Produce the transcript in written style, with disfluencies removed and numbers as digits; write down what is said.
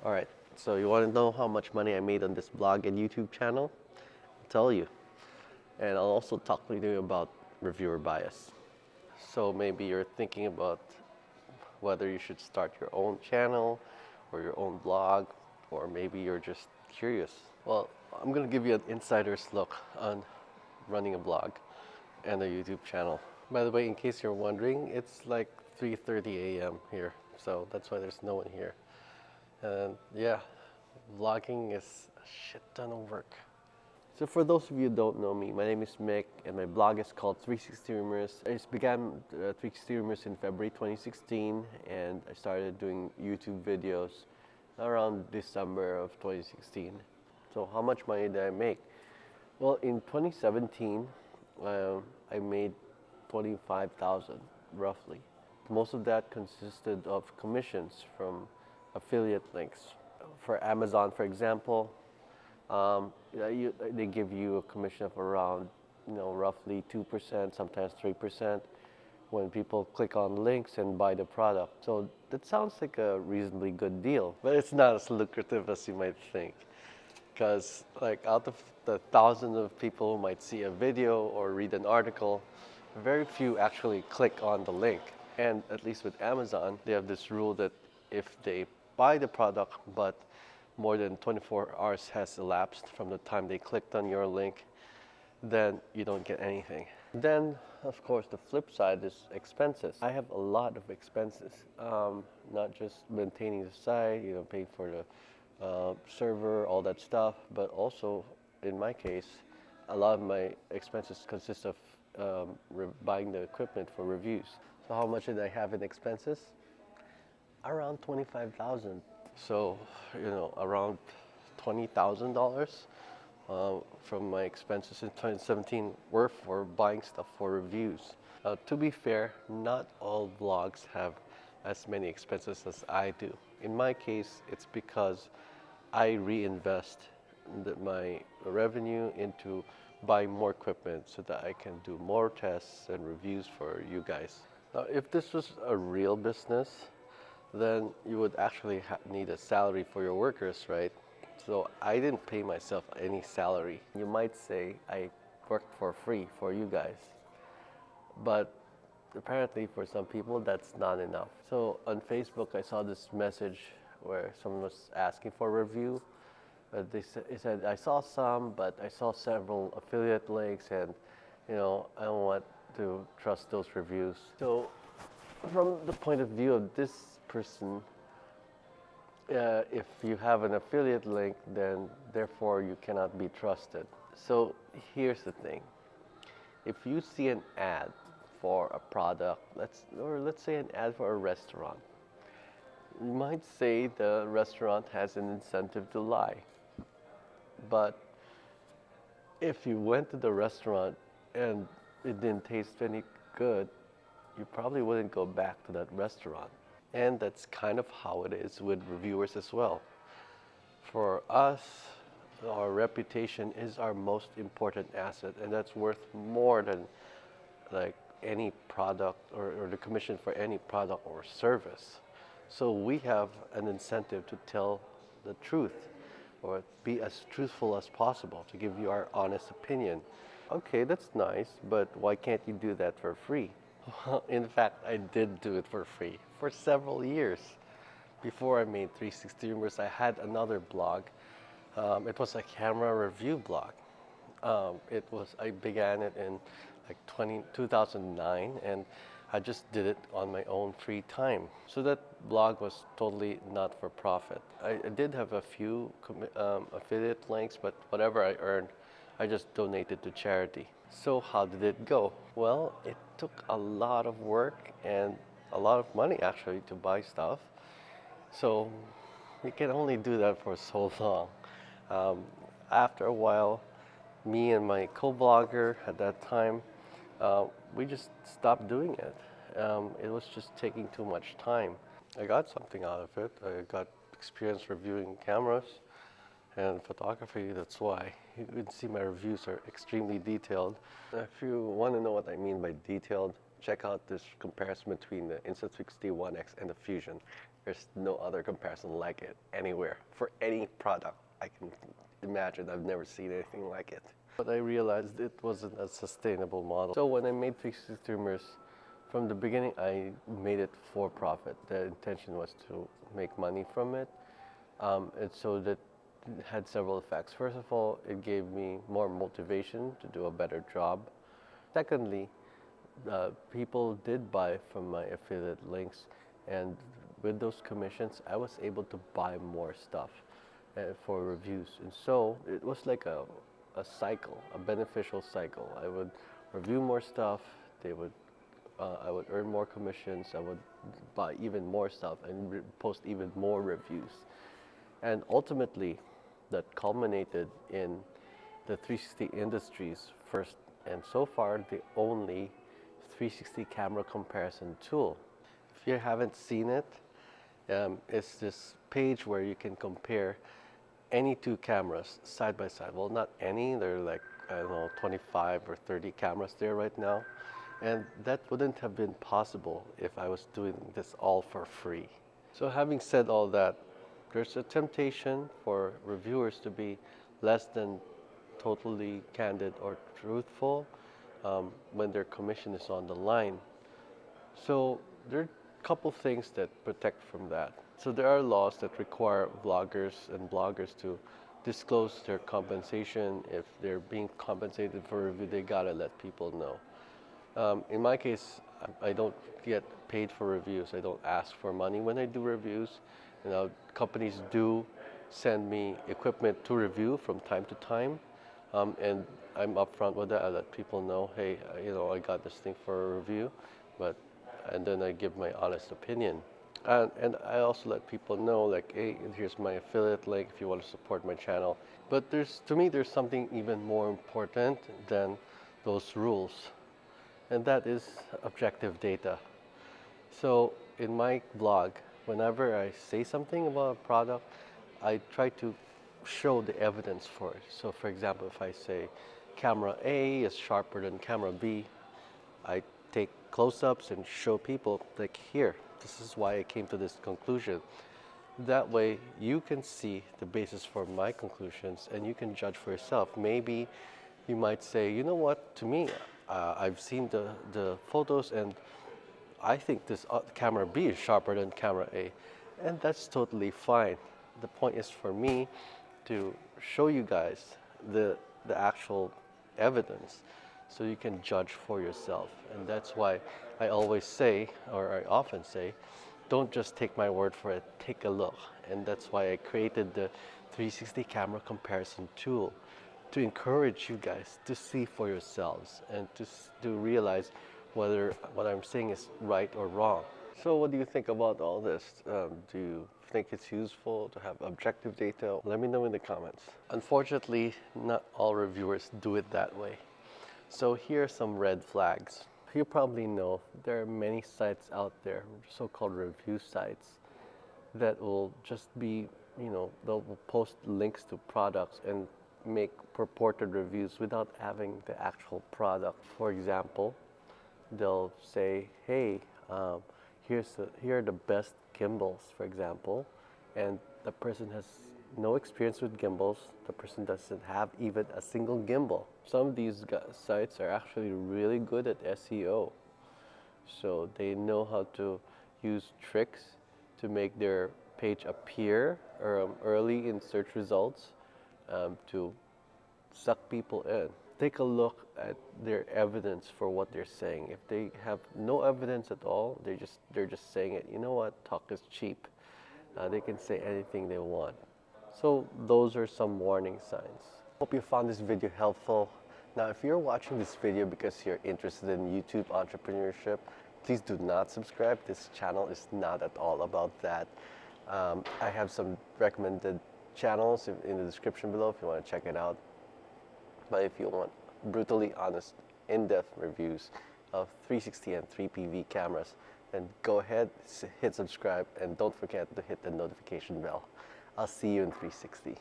All right, so you want to know how much money I made on this blog and YouTube channel? I'll tell you. And I'll also talk to you about reviewer bias. So maybe you're thinking about whether you should start your own channel or your own blog, or maybe you're just curious. Well, I'm going to give you an insider's look on running a blog and a YouTube channel. By the way, in case you're wondering, it's like 3:30 a.m. here, so that's why there's no one here. And yeah, vlogging is a shit ton of work. So for those of you who don't know me, my name is Mick and my blog is called 360 Rumors. I began 360 Rumors in February 2016 and I started doing YouTube videos around December of 2016. So how much money did I make? Well, in 2017, I made 25,000 roughly. Most of that consisted of commissions from affiliate links. For Amazon, for example, they give you a commission of around, roughly 2%, sometimes 3% when people click on links and buy the product. So that sounds like a reasonably good deal, but it's not as lucrative as you might think. Because like out of the thousands of people who might see a video or read an article, very few actually click on the link. And at least with Amazon, they have this rule that if they buy the product, but more than 24 hours has elapsed from the time they clicked on your link, then you don't get anything. Then, of course, the flip side is expenses. I have a lot of expenses, not just maintaining the site, paying for the server, all that stuff, but also, in my case, a lot of my expenses consist of buying the equipment for reviews. So how much did I have in expenses? Around 25,000. So, around $20,000 from my expenses in 2017 were for buying stuff for reviews. To be fair, not all vlogs have as many expenses as I do. In my case, it's because I reinvest my revenue into buying more equipment so that I can do more tests and reviews for you guys. Now, if this was a real business, then you would actually need a salary for your workers, right? So I didn't pay myself any salary. You might say I worked for free for you guys, but apparently for some people that's not enough. So on Facebook, I saw this message where someone was asking for a review. It said, I saw some, but I saw several affiliate links and, I don't want to trust those reviews. So from the point of view of this person, if you have an affiliate link, then therefore you cannot be trusted. So here's the thing. If you see an ad for a product, let's say an ad for a restaurant, you might say the restaurant has an incentive to lie. But if you went to the restaurant and it didn't taste any good, you probably wouldn't go back to that restaurant. And that's kind of how it is with reviewers as well. For us, our reputation is our most important asset, and that's worth more than like any product or the commission for any product or service. So we have an incentive to tell the truth or be as truthful as possible to give you our honest opinion. Okay, that's nice, but why can't you do that for free? In fact, I did do it for free for several years. Before I made 360 Rumors, I had another blog. It was a camera review blog. I began it in like 2009, and I just did it on my own free time. So that blog was totally not for profit. I did have a few affiliate links, but whatever I earned, I just donated to charity. So how did it go? Well, it took a lot of work and a lot of money actually to buy stuff. So you can only do that for so long. After a while, me and my co-blogger at that time, we just stopped doing it. It was just taking too much time. I got something out of it. I got experience reviewing cameras and photography, that's why. You can see my reviews are extremely detailed. If you want to know what I mean by detailed, check out this comparison between the Insta360 One X and the Fusion. There's no other comparison like it anywhere for any product I can imagine. I've never seen anything like it. But I realized it wasn't a sustainable model. So when I made 360 streamers, from the beginning I made it for profit. The intention was to make money from it. And so that had several effects. First of all, it gave me more motivation to do a better job. Secondly, people did buy from my affiliate links, and with those commissions, I was able to buy more stuff for reviews. And so it was like a cycle, a beneficial cycle. I would review more stuff, I would earn more commissions, I would buy even more stuff and post even more reviews. And ultimately, that culminated in the 360 Industries first and so far the only 360 camera comparison tool. If you haven't seen it, it's this page where you can compare any two cameras side by side. Well, not any, there are like, I don't know, 25 or 30 cameras there right now. And that wouldn't have been possible if I was doing this all for free. So having said all that, there's a temptation for reviewers to be less than totally candid or truthful when their commission is on the line. So there are a couple things that protect from that. So there are laws that require vloggers and bloggers to disclose their compensation. If they're being compensated for a review, they gotta let people know. In my case, I don't get paid for reviews. I don't ask for money when I do reviews. You know, companies do send me equipment to review from time to time, and I'm upfront with that. I let people know, hey, you know, I got this thing for a review, and then I give my honest opinion. And I also let people know, like, hey, here's my affiliate link if you want to support my channel. But to me, there's something even more important than those rules, and that is objective data. So in my blog, whenever I say something about a product, I try to show the evidence for it. So for example, if I say camera A is sharper than camera B, I take close-ups and show people, like, here, this is why I came to this conclusion. That way you can see the basis for my conclusions and you can judge for yourself. Maybe you might say, you know what, to me, I've seen the photos and I think this camera B is sharper than camera A, and that's totally fine. The point is for me to show you guys the actual evidence so you can judge for yourself. And that's why I always say, or I often say, don't just take my word for it, take a look. And that's why I created the 360 camera comparison tool, to encourage you guys to see for yourselves and to realize whether what I'm saying is right or wrong. So what do you think about all this? Do you think it's useful to have objective data? Let me know in the comments. Unfortunately, not all reviewers do it that way. So here are some red flags. You probably know there are many sites out there, so-called review sites, that will just be, you know, they'll post links to products and make purported reviews without having the actual product. For example, they'll say, hey, here are the best gimbals, for example, and the person has no experience with gimbals. The person doesn't have even a single gimbal. Some of these sites are actually really good at SEO. So they know how to use tricks to make their page appear early in search results to suck people in. Take a look at their evidence for what they're saying. If they have no evidence at all, they're just saying it. You know what? Talk is cheap. They can say anything they want. So those are some warning signs. Hope you found this video helpful. Now, if you're watching this video because you're interested in YouTube entrepreneurship, please do not subscribe. This channel is not at all about that. I have some recommended channels in the description below if you want to check it out. But if you want brutally honest, in-depth reviews of 360 and 3PV cameras, then go ahead, hit subscribe, and don't forget to hit the notification bell. I'll see you in 360.